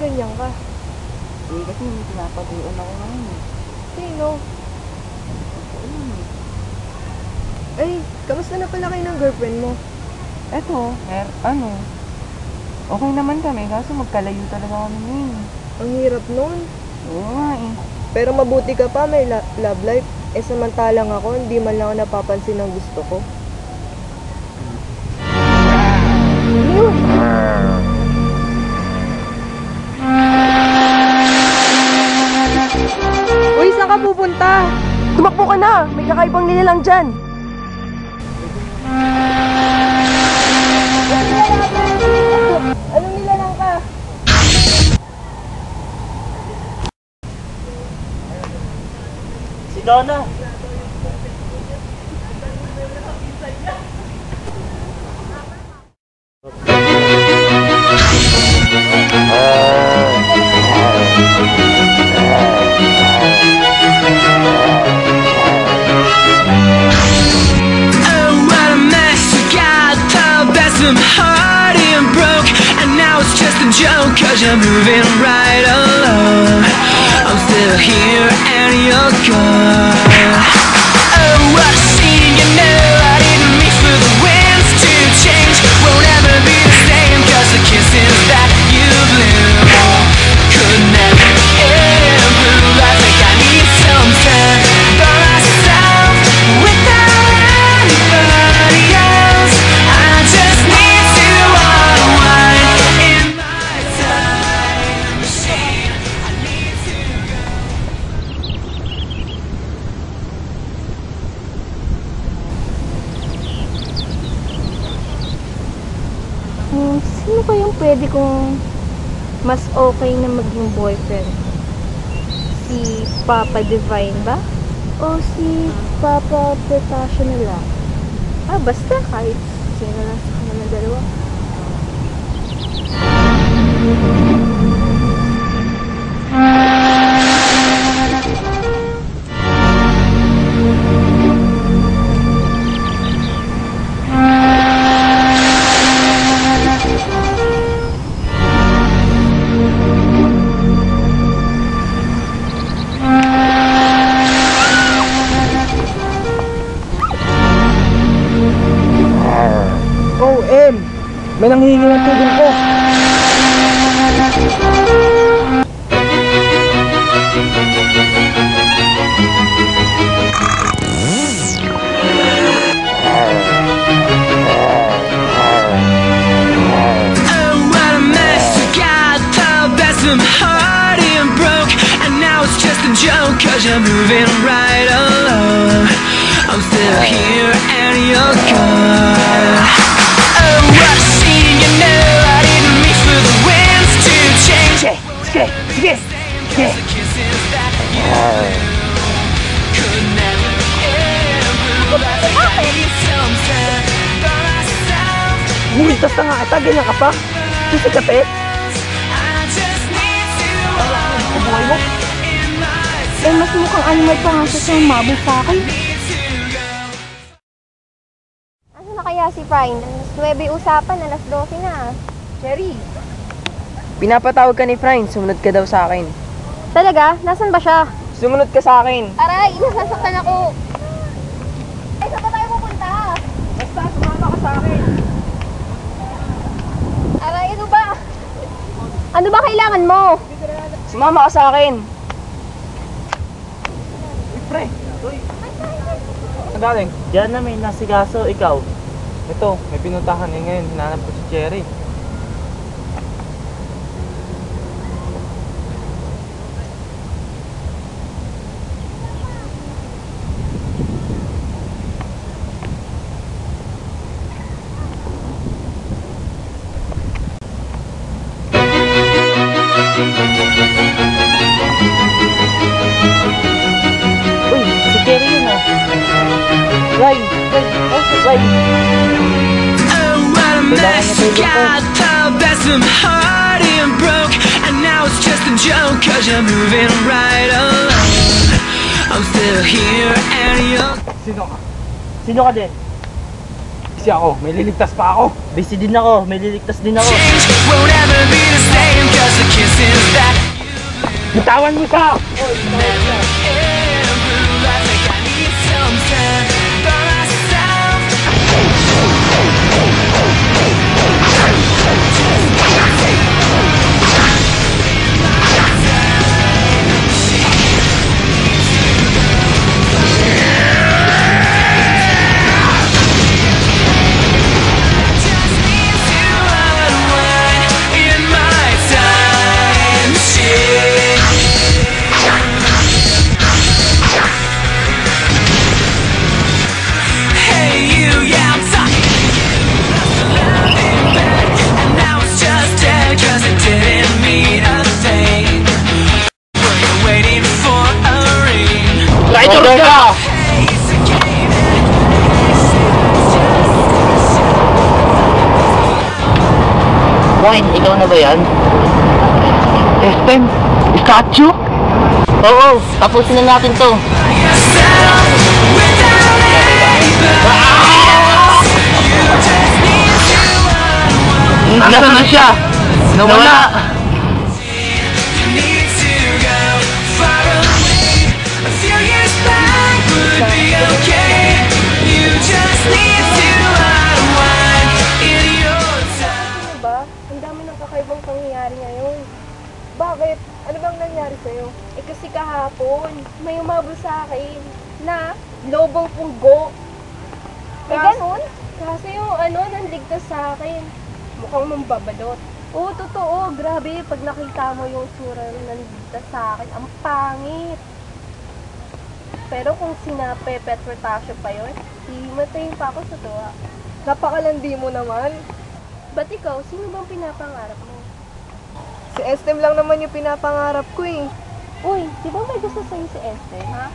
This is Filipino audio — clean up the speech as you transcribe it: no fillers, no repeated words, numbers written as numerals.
ganyan ka? Eh, kasi may pinapatuon ako ngayon eh. Sino? Ako yun eh. Ay, kamusta na pala kayo ng girlfriend mo? Eto, okay naman kami, kaso magkalayo talaga kami ngayon. Ang hirap nun. Oo nga eh. Pero mabuti ka pa, may love life. Eh samantalang ako, hindi man lang ako napapansin ng gusto ko. Yun! Uy, saan ka pupunta? Tumakbo ka na! May kakaibang nilalang dyan! Anong nilalang ka? Si Donna! I'm hard and broke, and now it's just a joke, 'cause you're moving right along. I'm still here and you're gone. Oh, what a scene, you know I didn't reach for the winds to change. Won't ever be the same, 'cause the kisses that you blew could never improve. I think I need some time by myself without anybody else. I just need to unwind in my time machine. I need to go. Sino kayang pwede kong mas okay na maging boyfriend? Si Papa Divine ba? O si Papa Professional lang? Basta kahit sino lang sa kanila ng dalawa. Oh, Em! May nanghihingi ng tubig ko! Oh, what a mess, you got the best of my heart and broke, and now it's just a joke, 'cause you're moving right along. I'm still here and you're gone. Oh, what a scene, you know I didn't reach for the winds to change. Sige! Sige! Sige! The kisses that you could never improve. I think I need some time by myself. Bumintas na nga ata, ganyan ka pa! Sisikapit! I just need to Buhay mo! in my Eh, mas mukhang animal pa nga siya sa umabot sa akin. Ano na kaya si Prine? Alas 9 usapan, alas 12 na. Cherry! Pinapatawag ka ni Frine, sumunod ka daw sa akin. Talaga? Nasaan ba siya? Sumunod ka sa akin! Aray, nasasaktan ako. Ay, saan ba tayo pupunta? Basta, sumama ka sa akin! Aray, ano ba? Ano ba kailangan mo? Sumama ka sa akin! Uy, pre! Saan galing? Diyan na may nasigaso, ikaw. Ito, may pinuntahan eh ngayon, hinanap ko si Cherry. Uy, si Cherry yun ah. Ryan! Ryan! Oh, what a mess, you got the best of my heart and broke, and now it's just a joke, 'cause you're moving right along. I'm still here and you're Sino ka? Sino ka din? Kasi ako, may liligtas pa ako. Busy din ako, may liligtas din ako. change. Won't ever be the same, 'cause the kisses that Bitawan mo siya! improve. I think I need some time by myself. Just need to unwind in my time machine. Hey you, yeah, I'm talking to you. Lost the love in bed, and now it's just dead 'cause it didn't mean a thing. Were you waiting for a ring? Traitor ka! Hey, it's a game and Ryan, ikaw na ba yan? Estem, statue? Oo, tapusin na natin to. yourself without anybody. You just need to unwind. Nasaan na siya? Nawala! You need to go far away. A few years back would be okay. You just need to unwind in your time. Ano ba? Ang dami ng kakaibang pangyayari ngayon. Bakit? Ano bang nangyari sa'yo? Eh kasi kahapon, may umabot sa akin na lobong punggo. May ganun? Kasi yung nandigtas sa akin. Mukhang mambabadot. Oo, totoo. Grabe, pag nakita mo yung sura na nandigtas sa akin, ang pangit. Pero kung sina Pepe at Rotasio pa yun, himatayin pa ako sa tuwa. Napakalandi mo naman. Ba't ikaw, sino bang pinapangarap mo? Si Estem lang naman yung pinapangarap ko eh. Uy, di ba may gusto sa'yo si Esther? Ha?